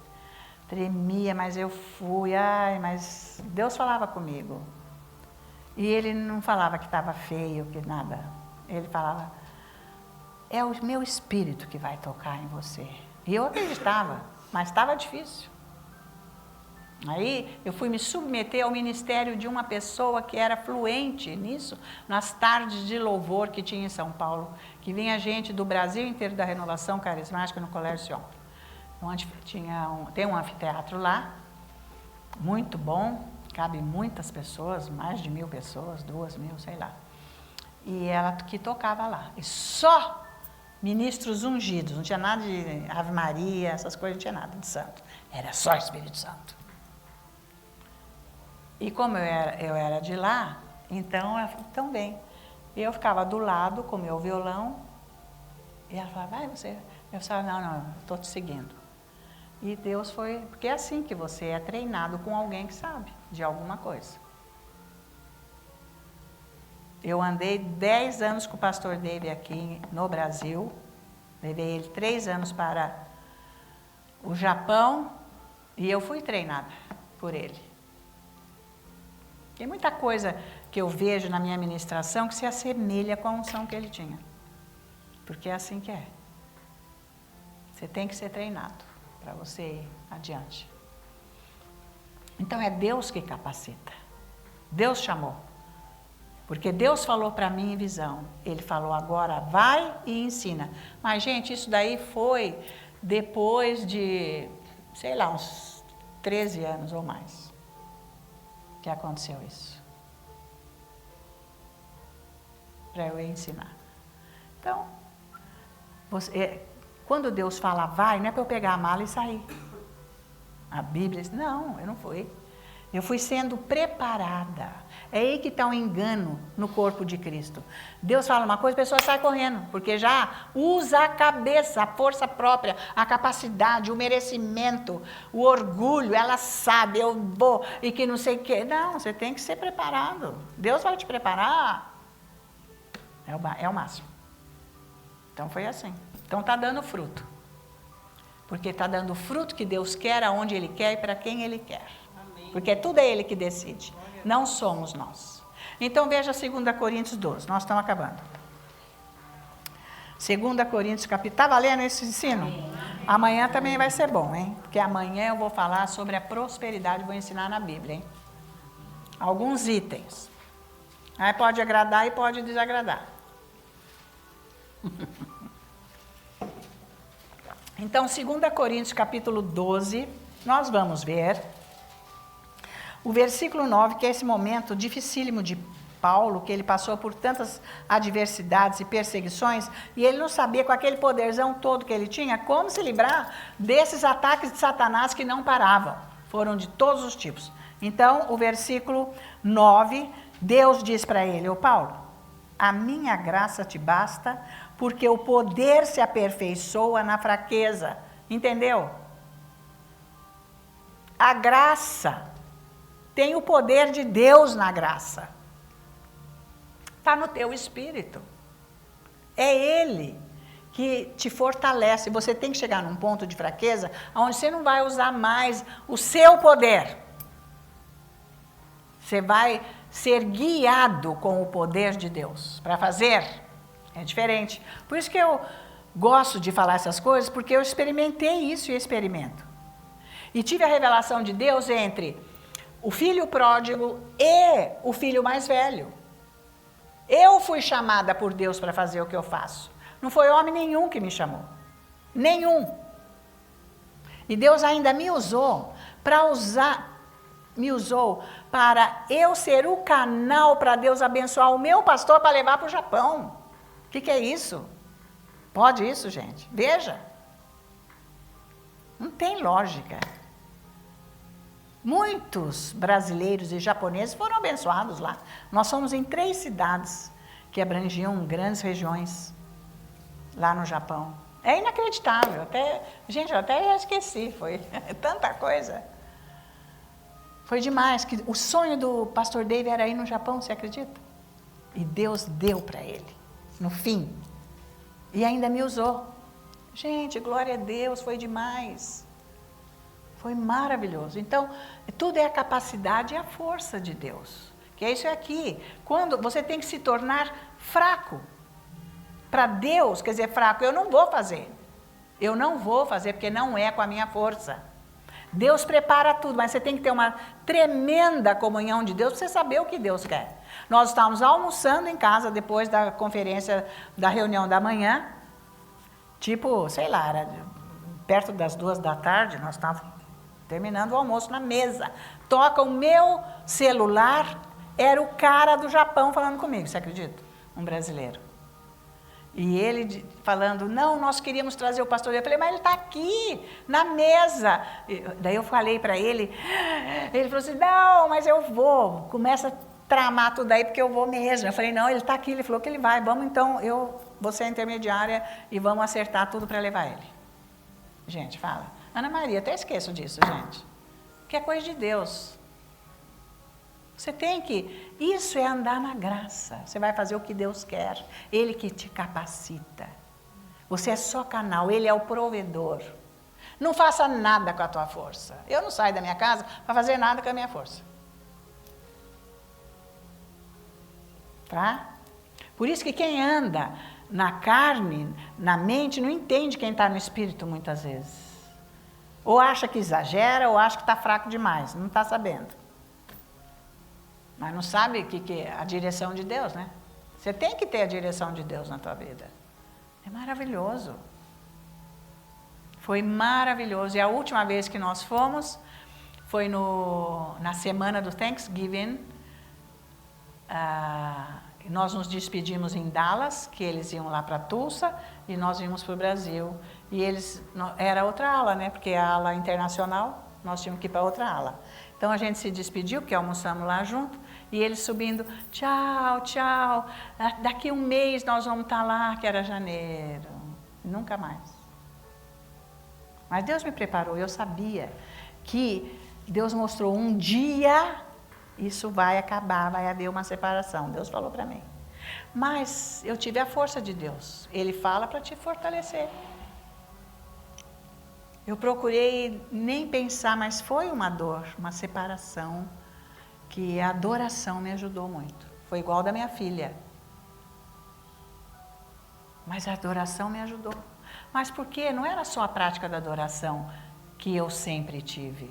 Speaker 1: Tremia, mas eu fui. Ai, mas Deus falava comigo. E Ele não falava que estava feio, que nada. Ele falava, é o meu espírito que vai tocar em você. E eu acreditava, mas estava difícil. Aí eu fui me submeter ao ministério de uma pessoa que era fluente nisso, nas tardes de louvor que tinha em São Paulo, que vinha gente do Brasil inteiro da Renovação Carismática no Colégio Sion. Onde tem um anfiteatro lá, muito bom, cabe muitas pessoas, mais de 1000 pessoas, 2000, sei lá. E ela que tocava lá. E só ministros ungidos, não tinha nada de Ave Maria, essas coisas, não tinha nada de santo. Era só Espírito Santo. E como eu era de lá, então ela falou, tão bem. E eu ficava do lado com o meu violão, e ela falava, vai você. Eu falava, não, estou te seguindo. E Deus foi, porque é assim que você é treinado com alguém que sabe de alguma coisa. Eu andei 10 anos com o pastor David aqui no Brasil, levei ele 3 anos para o Japão, e eu fui treinada por ele. Tem muita coisa que eu vejo na minha ministração que se assemelha com a unção que ele tinha. Porque é assim que é. Você tem que ser treinado para você ir adiante. Então é Deus que capacita. Deus chamou. Porque Deus falou para mim em visão. Ele falou, agora vai e ensina. Mas, gente, isso daí foi depois de, sei lá, uns 13 anos ou mais. Que aconteceu isso. Para eu ensinar. Então, quando Deus fala vai, não é para eu pegar a mala e sair. A Bíblia diz, não, eu não fui. Eu fui sendo preparada. É aí que está o engano no corpo de Cristo. Deus fala uma coisa, a pessoa sai correndo, porque já usa a cabeça, a força própria, a capacidade, o merecimento, o orgulho, ela sabe, eu vou, e que não sei o quê. Não, você tem que ser preparado. Deus vai te preparar. É o máximo. Então foi assim. Então está dando fruto. Porque está dando fruto que Deus quer, aonde Ele quer e para quem Ele quer. Porque tudo é Ele que decide, não somos nós. Então veja 2 Coríntios 12, nós estamos acabando. 2 Coríntios capítulo, está valendo esse ensino? Amanhã também vai ser bom, hein? Porque amanhã eu vou falar sobre a prosperidade, vou ensinar na Bíblia, hein? Alguns itens. Aí pode agradar e pode desagradar. Então, 2 Coríntios capítulo 12, nós vamos ver o versículo 9, que é esse momento dificílimo de Paulo, que ele passou por tantas adversidades e perseguições, e ele não sabia, com aquele poderzão todo que ele tinha, como se livrar desses ataques de Satanás que não paravam. Foram de todos os tipos. Então, o versículo 9, Deus diz para ele: ô Paulo, a minha graça te basta, porque o poder se aperfeiçoa na fraqueza. Entendeu? A graça tem o poder de Deus na graça. Está no teu espírito. É Ele que te fortalece. Você tem que chegar num ponto de fraqueza onde você não vai usar mais o seu poder. Você vai ser guiado com o poder de Deus para fazer. É diferente. Por isso que eu gosto de falar essas coisas, porque eu experimentei isso e experimento. E tive a revelação de Deus entre o filho pródigo e o filho mais velho. Eu fui chamada por Deus para fazer o que eu faço. Não foi homem nenhum que me chamou. Nenhum. E Deus ainda me usou para eu ser o canal para Deus abençoar o meu pastor para levar para o Japão. O que é isso? Pode isso, gente? Veja. Não tem lógica. Muitos brasileiros e japoneses foram abençoados lá. Nós fomos em 3 cidades que abrangiam grandes regiões lá no Japão. É inacreditável. Gente, eu até já esqueci. Foi tanta coisa. Foi demais. O sonho do pastor Dave era ir no Japão, você acredita? E Deus deu para ele, no fim. E ainda me usou. Gente, glória a Deus, foi demais. Foi maravilhoso. Então, tudo é a capacidade e a força de Deus. Que é isso aqui. Quando você tem que se tornar fraco. Para Deus, quer dizer, fraco, eu não vou fazer. Eu não vou fazer porque não é com a minha força. Deus prepara tudo, mas você tem que ter uma tremenda comunhão de Deus para você saber o que Deus quer. Nós estávamos almoçando em casa depois da conferência, da reunião da manhã. Tipo, sei lá, era perto das 2 da tarde, nós estávamos terminando o almoço na mesa. Toca o meu celular, era o cara do Japão falando comigo, você acredita? Um brasileiro. E ele falando, não, nós queríamos trazer o pastor. Eu falei, mas ele está aqui, na mesa. Daí eu falei para ele falou assim, não, mas eu vou. Começa a tramar tudo aí, porque eu vou mesmo. Eu falei, não, ele está aqui, ele falou que ele vai. Vamos então, eu vou ser a intermediária e vamos acertar tudo para levar ele. Gente, fala. Ana Maria, até esqueço disso, gente. Que é coisa de Deus. Você tem que... Isso é andar na graça. Você vai fazer o que Deus quer. Ele que te capacita. Você é só canal, Ele é o provedor. Não faça nada com a tua força. Eu não saio da minha casa para fazer nada com a minha força. Tá? Por isso que quem anda na carne, na mente, não entende quem está no espírito muitas vezes. Ou acha que exagera, ou acha que está fraco demais. Não está sabendo. Mas não sabe que é a direção de Deus, né? Você tem que ter a direção de Deus na tua vida. É maravilhoso. Foi maravilhoso. E a última vez que nós fomos, foi na semana do Thanksgiving. Nós nos despedimos em Dallas, que eles iam lá para Tulsa, e nós íamos para o Brasil. E eles, era outra ala, né? Porque a ala internacional, nós tínhamos que ir para outra ala. Então a gente se despediu, porque almoçamos lá junto, e eles subindo, tchau, tchau, daqui um mês nós vamos estar lá, que era janeiro. Nunca mais. Mas Deus me preparou, eu sabia que Deus mostrou um dia, isso vai acabar, vai haver uma separação. Deus falou para mim. Mas eu tive a força de Deus. Ele fala para te fortalecer. Eu procurei nem pensar, mas foi uma dor, uma separação, que a adoração me ajudou muito. Foi igual da minha filha. Mas a adoração me ajudou. Mas porque não era só a prática da adoração que eu sempre tive,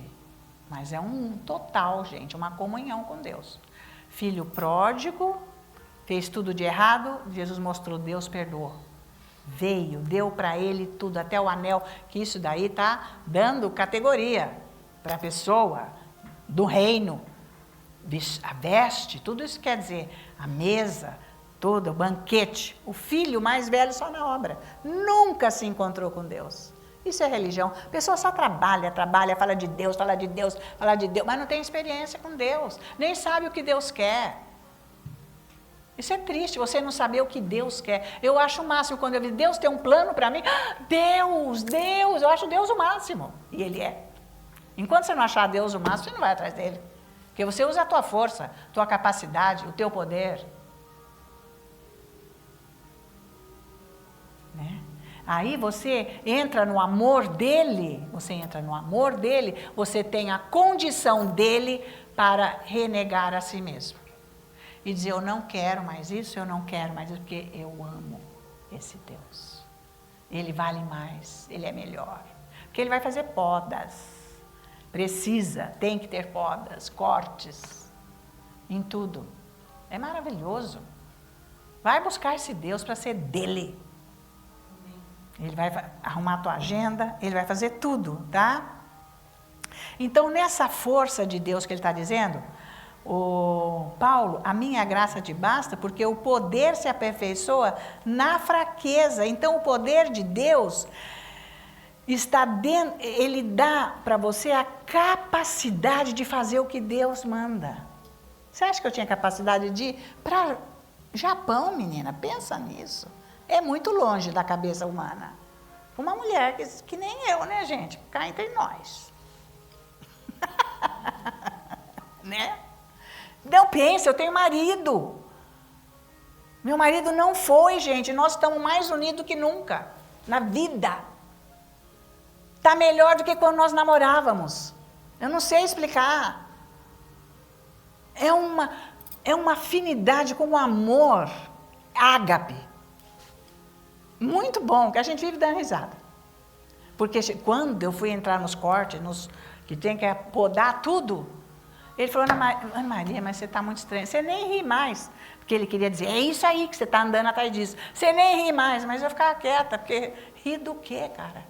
Speaker 1: mas é um total, gente, uma comunhão com Deus. Filho pródigo, fez tudo de errado, Jesus mostrou, Deus perdoou. Veio, deu para ele tudo, até o anel, que isso daí está dando categoria para a pessoa do reino. A veste, tudo isso quer dizer, a mesa, todo o banquete. O filho mais velho só na obra, nunca se encontrou com Deus. Isso é religião. A pessoa só trabalha, fala de Deus, mas não tem experiência com Deus, nem sabe o que Deus quer. Isso é triste, você não saber o que Deus quer. Eu acho o máximo quando eu vi Deus tem um plano para mim. Deus, eu acho Deus o máximo. E Ele é. Enquanto você não achar Deus o máximo, você não vai atrás dele. Porque você usa a tua força, tua capacidade, o teu poder. Né? Aí você entra no amor dele, você tem a condição dele para renegar a si mesmo. E dizer, eu não quero mais isso, porque eu amo esse Deus. Ele vale mais, ele é melhor. Porque ele vai fazer podas. Tem que ter podas, cortes, em tudo. É maravilhoso. Vai buscar esse Deus para ser dele. Ele vai arrumar a tua agenda, ele vai fazer tudo, tá? Então, nessa força de Deus que ele está dizendo, o Paulo, a minha graça te basta, porque o poder se aperfeiçoa na fraqueza. Então, o poder de Deus está dentro, ele dá para você a capacidade de fazer o que Deus manda. Você acha que eu tinha capacidade de ir para Japão, menina? Pensa nisso. É muito longe da cabeça humana. Uma mulher que nem eu, né, gente? Cá entre nós. Né? Não pense, eu tenho marido. Meu marido não foi, gente. Nós estamos mais unidos que nunca na vida. Está melhor do que quando nós namorávamos. Eu não sei explicar. É uma afinidade com o amor ágape. Muito bom, que a gente vive dando risada. Porque quando eu fui entrar nos cortes, que tem que podar tudo, ele falou, Ana Maria, mas você está muito estranha. Você nem ri mais. Porque ele queria dizer, é isso aí que você está andando atrás disso. Você nem ri mais, mas eu ficava quieta, porque ri do quê, cara?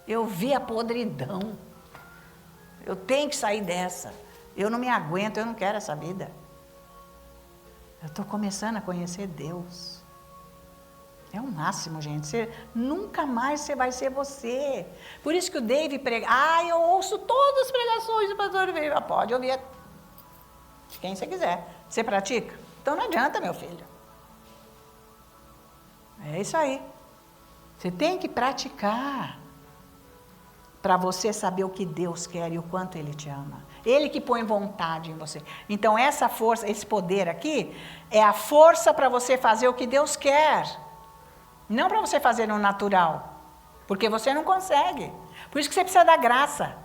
Speaker 1: Eu vi a podridão. Eu tenho que sair dessa. Eu não me aguento, eu não quero essa vida. Eu estou começando a conhecer Deus. É o máximo, gente. Nunca mais você vai ser você. Por isso que o Dave prega. Eu ouço todas as pregações do pastor Viva. Pode ouvir quem você quiser. Você pratica? Então não adianta, meu filho. É isso aí. Você tem que praticar para você saber o que Deus quer e o quanto Ele te ama. Ele que põe vontade em você. Então essa força, esse poder aqui, é a força para você fazer o que Deus quer. Não para você fazer no natural, porque você não consegue. Por isso que você precisa da graça.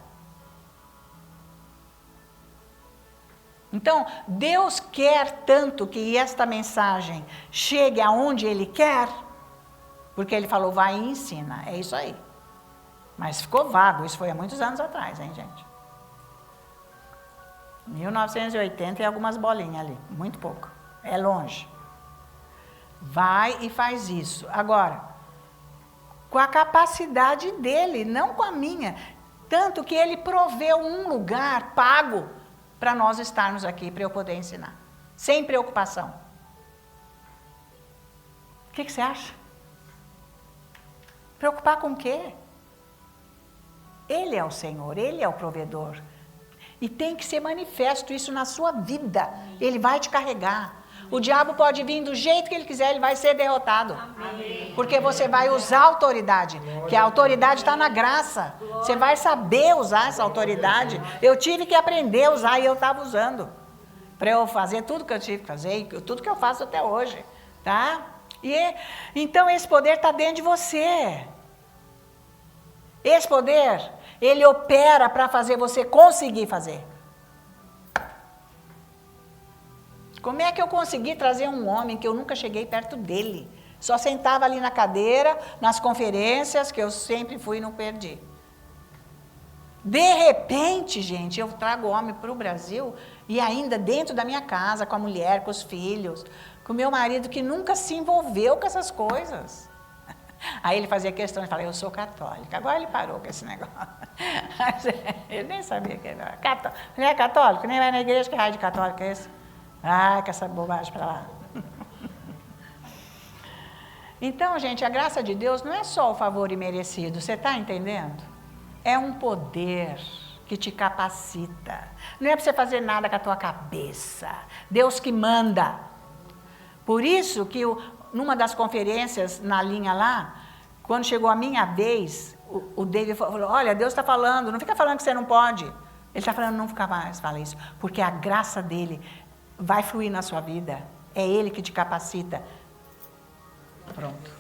Speaker 1: Então, Deus quer tanto que esta mensagem chegue aonde Ele quer, porque Ele falou, vai e ensina. É isso aí. Mas ficou vago, isso foi há muitos anos atrás, hein, gente? 1980 e algumas bolinhas ali, muito pouco. É longe. Vai e faz isso. Agora, com a capacidade dele, não com a minha. Tanto que ele proveu um lugar pago para nós estarmos aqui, para eu poder ensinar. Sem preocupação. O que você acha? Preocupar com o quê? Ele é o Senhor, Ele é o provedor. E tem que ser manifesto isso na sua vida. Ele vai te carregar. O diabo pode vir do jeito que ele quiser, ele vai ser derrotado. Amém. Porque você vai usar a autoridade, que a autoridade está na graça. Você vai saber usar essa autoridade. Eu tive que aprender a usar e eu estava usando. Para eu fazer tudo que eu tive que fazer, e tudo que eu faço até hoje. Tá? Então esse poder está dentro de você. Esse poder, ele opera para fazer você conseguir fazer. Como é que eu consegui trazer um homem que eu nunca cheguei perto dele? Só sentava ali na cadeira, nas conferências, que eu sempre fui e não perdi. De repente, gente, eu trago o homem para o Brasil e ainda dentro da minha casa, com a mulher, com os filhos, com o meu marido que nunca se envolveu com essas coisas. Aí ele fazia questão de falar, eu sou católica. Agora ele parou com esse negócio. Ele nem sabia que era católico. Não é católico? Nem vai na igreja, que raio de católico é esse? Ah, com essa bobagem para lá. Então, gente, a graça de Deus não é só o favor imerecido, você está entendendo? É um poder que te capacita. Não é para você fazer nada com a tua cabeça. Deus que manda. Por isso que numa das conferências na linha lá, quando chegou a minha vez, o David falou, olha, Deus está falando, não fica falando que você não pode. Ele está falando, não fica mais, fala isso. Porque a graça dele vai fluir na sua vida. É ele que te capacita. Pronto.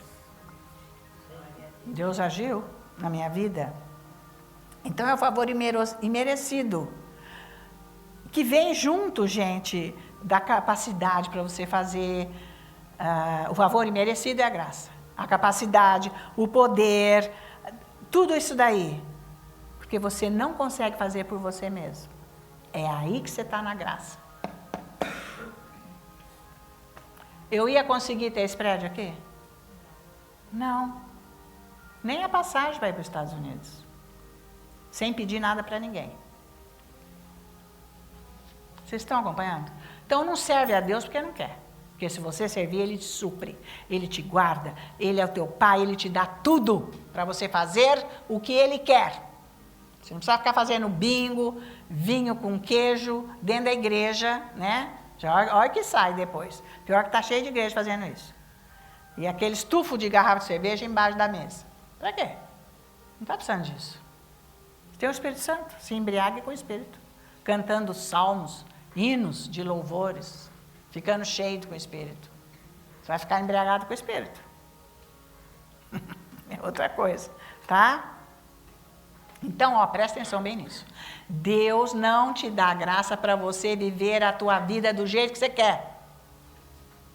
Speaker 1: Deus agiu na minha vida. Então é o favor imerecido. Que vem junto, gente, da capacidade para você fazer. O favor imerecido é a graça. A capacidade, o poder, tudo isso daí. Porque você não consegue fazer por você mesmo. É aí que você está na graça. Eu ia conseguir ter esse prédio aqui? Não. Nem a passagem vai para os Estados Unidos. Sem pedir nada para ninguém. Vocês estão acompanhando? Então não serve a Deus porque não quer. Porque se você servir, Ele te supre, Ele te guarda, Ele é o teu pai, Ele te dá tudo para você fazer o que Ele quer. Você não precisa ficar fazendo bingo, vinho com queijo, dentro da igreja, né? Olha que sai depois. Pior que está cheio de igreja fazendo isso. E aquele estufo de garrafa de cerveja embaixo da mesa. Para quê? Não está precisando disso. Tem o Espírito Santo, se embriague com o Espírito. Cantando salmos, hinos de louvores, ficando cheio com o Espírito. Você vai ficar embriagado com o Espírito. É outra coisa, tá? Então, ó, presta atenção bem nisso. Deus não te dá graça para você viver a tua vida do jeito que você quer.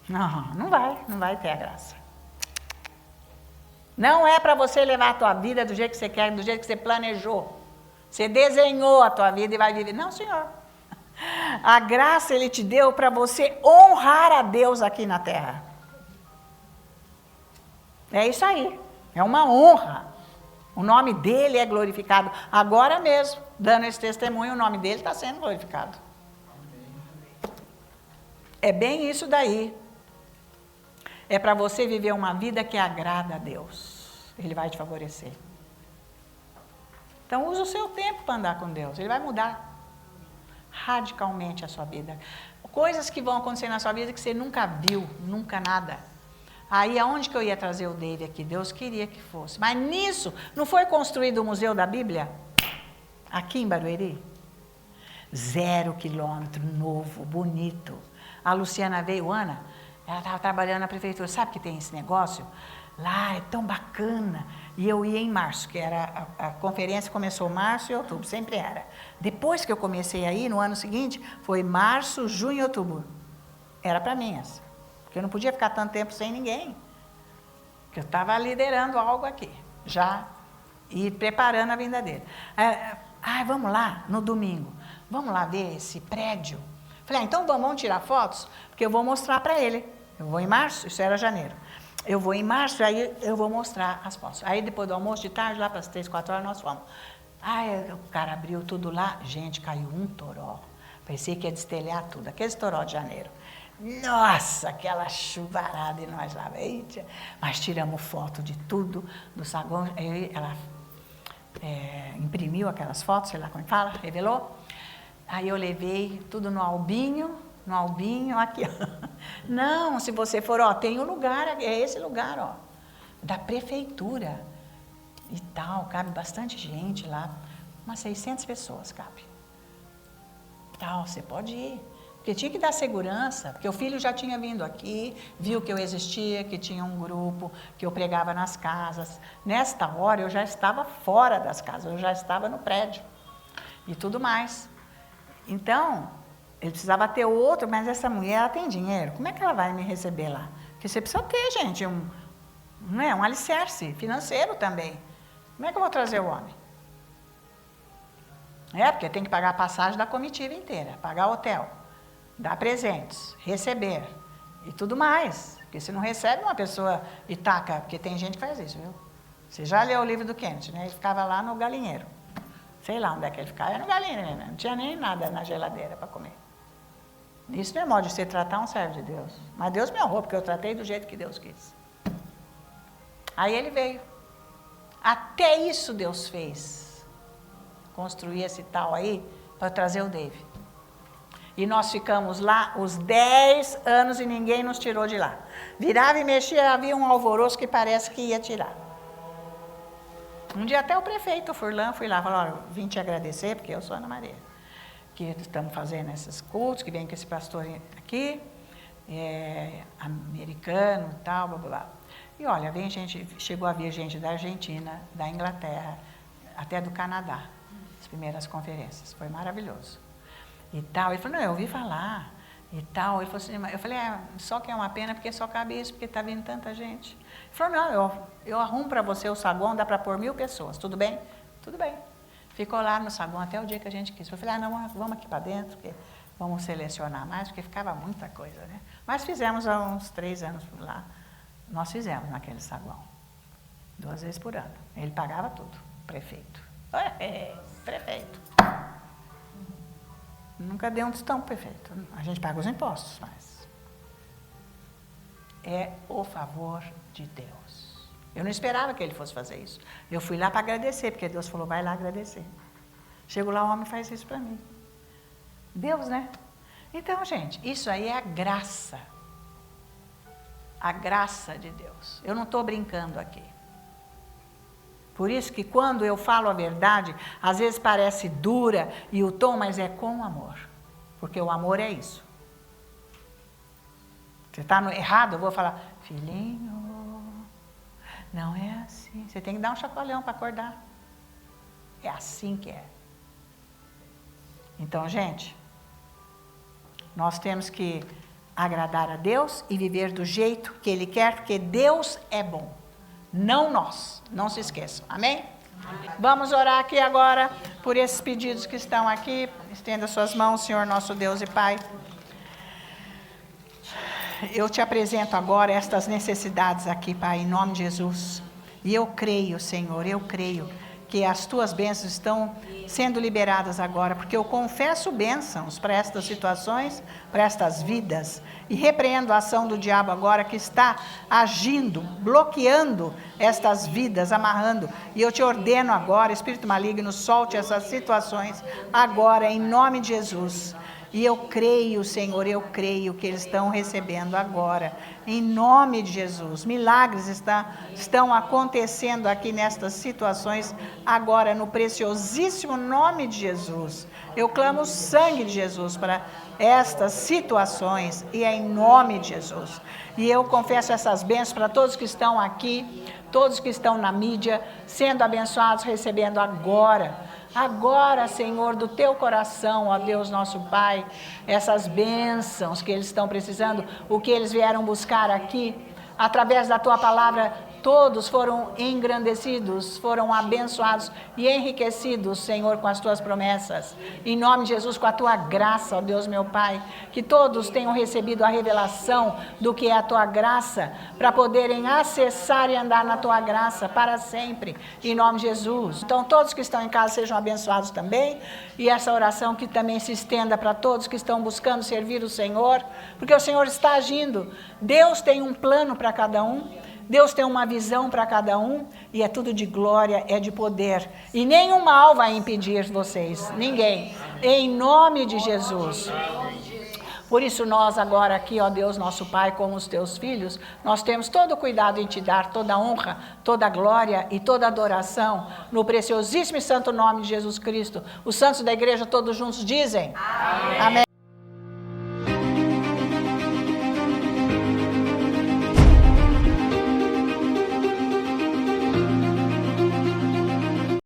Speaker 1: Não vai ter a graça. Não é para você levar a tua vida do jeito que você quer, do jeito que você planejou. Você desenhou a tua vida e vai viver. Não, Senhor. A graça Ele te deu para você honrar a Deus aqui na terra. É isso aí. É uma honra. O nome dEle é glorificado. Agora mesmo, dando esse testemunho, o nome dEle está sendo glorificado. É bem isso daí. É para você viver uma vida que agrada a Deus. Ele vai te favorecer. Então, use o seu tempo para andar com Deus. Ele vai mudar radicalmente a sua vida. Coisas que vão acontecer na sua vida que você nunca viu, nunca nada. Aí, aonde que eu ia trazer o David aqui? Deus queria que fosse. Mas nisso, não foi construído o Museu da Bíblia? Aqui em Barueri? 0 quilômetro, novo, bonito. A Luciana veio, Ana, ela estava trabalhando na prefeitura. Sabe que tem esse negócio? Lá é tão bacana. E eu ia em março, que era a conferência começou março e outubro, sempre era. Depois que eu comecei a ir, no ano seguinte, foi março, junho e outubro. Era para mim essa. Porque eu não podia ficar tanto tempo sem ninguém. Porque eu estava liderando algo aqui, já, e preparando a vinda dele. Vamos lá, no domingo. Vamos lá ver esse prédio. Falei, então vamos tirar fotos, porque eu vou mostrar para ele. Eu vou em março, isso era janeiro. Eu vou em março, aí eu vou mostrar as fotos. Aí depois do almoço de tarde, lá para as 3, 4 horas, nós fomos. O cara abriu tudo lá. Gente, caiu um toró. Pensei que ia destelhar tudo. Aquele toró de janeiro. Nossa, aquela chuvarada e nós lá. Eita. Mas tiramos foto de tudo, do saguão. Ela imprimiu aquelas fotos, sei lá como fala, revelou. Aí eu levei tudo no albinho, aqui, ó. Não, se você for, ó, tem um lugar, é esse lugar, ó, da prefeitura e tal, cabe bastante gente lá, umas 600 pessoas cabe. Tal, você pode ir, porque tinha que dar segurança, porque o filho já tinha vindo aqui, viu que eu existia, que tinha um grupo, que eu pregava nas casas. Nesta hora eu já estava fora das casas, eu já estava no prédio e tudo mais. Então, ele precisava ter outro, mas essa mulher, ela tem dinheiro. Como é que ela vai me receber lá? Porque você precisa ter, gente, um alicerce financeiro também. Como é que eu vou trazer o homem? Porque tem que pagar a passagem da comitiva inteira, pagar hotel, dar presentes, receber e tudo mais. Porque se não recebe uma pessoa e taca, porque tem gente que faz isso, viu? Você já leu o livro do Kennedy, né? Ele ficava lá no galinheiro. Sei lá onde é que ele ficava, era no galinheiro, né? Não tinha nem nada na geladeira para comer. Isso não é modo de você tratar um servo de Deus. Mas Deus me honrou, porque eu tratei do jeito que Deus quis. Aí ele veio. Até isso Deus fez. Construir esse tal aí, para trazer o David. E nós ficamos lá os 10 anos e ninguém nos tirou de lá. Virava e mexia, havia um alvoroço que parece que ia tirar. Um dia até o prefeito Furlan, fui lá, falou, olha, vim te agradecer, porque eu sou Ana Maria, que estamos fazendo esses cultos, que vem com esse pastor aqui, americano e tal, blá, blá, blá. E olha, vem gente, chegou a vir gente da Argentina, da Inglaterra, até do Canadá, as primeiras conferências, foi maravilhoso. E tal, ele falou, não, eu ouvi falar, e tal, ele falou assim, eu falei, só que é uma pena, porque só cabe isso, porque está vindo tanta gente. Ele falou, não, eu arrumo para você o saguão, dá para pôr 1000 pessoas, tudo bem? Tudo bem. Ficou lá no saguão até o dia que a gente quis. Eu falei, não, vamos aqui para dentro, porque vamos selecionar mais, porque ficava muita coisa, né? Mas fizemos há uns 3 anos por lá, nós fizemos naquele saguão, 2 vezes por ano. Ele pagava tudo, prefeito. Prefeito. Nunca deu um tostão prefeito. A gente paga os impostos, mas é o favor de Deus. Eu não esperava que ele fosse fazer isso. Eu fui lá para agradecer, porque Deus falou, vai lá agradecer. Chego lá, o homem faz isso para mim. Deus, né? Então, gente, isso aí é a graça. A graça de Deus. Eu não estou brincando aqui. Por isso que quando eu falo a verdade, às vezes parece dura e o tom, mas é com amor. Porque o amor é isso. Você está errado, eu vou falar, filhinho, não é assim. Você tem que dar um chacoalhão para acordar. É assim que é. Então, gente, nós temos que agradar a Deus e viver do jeito que Ele quer, porque Deus é bom. Não nós, não se esqueçam, amém? Amém? Vamos orar aqui agora por esses pedidos que estão aqui. Estenda suas mãos, Senhor nosso Deus e Pai. Eu te apresento agora estas necessidades aqui, Pai, em nome de Jesus. E eu creio, Senhor, eu creio que as tuas bênçãos estão sendo liberadas agora, porque eu confesso bênçãos para estas situações, para estas vidas, e repreendo a ação do diabo agora que está agindo, bloqueando estas vidas, amarrando, e eu te ordeno agora, espírito maligno, solte essas situações agora, em nome de Jesus. E eu creio, Senhor, eu creio que eles estão recebendo agora, em nome de Jesus. Milagres estão acontecendo aqui nestas situações, agora, no preciosíssimo nome de Jesus. Eu clamo o sangue de Jesus para estas situações, e é em nome de Jesus. E eu confesso essas bênçãos para todos que estão aqui, todos que estão na mídia, sendo abençoados, recebendo agora. Agora, Senhor, do teu coração, ó Deus nosso Pai, essas bênçãos que eles estão precisando, o que eles vieram buscar aqui, através da tua palavra, todos foram engrandecidos, foram abençoados e enriquecidos, Senhor, com as tuas promessas. Em nome de Jesus, com a tua graça, ó Deus meu Pai, que todos tenham recebido a revelação do que é a tua graça, para poderem acessar e andar na tua graça para sempre, em nome de Jesus. Então, todos que estão em casa sejam abençoados também, e essa oração que também se estenda para todos que estão buscando servir o Senhor, porque o Senhor está agindo. Deus tem um plano para cada um. Deus tem uma visão para cada um, e é tudo de glória, é de poder. E nenhum mal vai impedir vocês, ninguém. Em nome de Jesus. Por isso nós agora aqui, ó Deus nosso Pai, como os teus filhos, nós temos todo o cuidado em te dar toda a honra, toda a glória e toda a adoração, no preciosíssimo e santo nome de Jesus Cristo. Os santos da igreja todos juntos dizem, amém. Amém.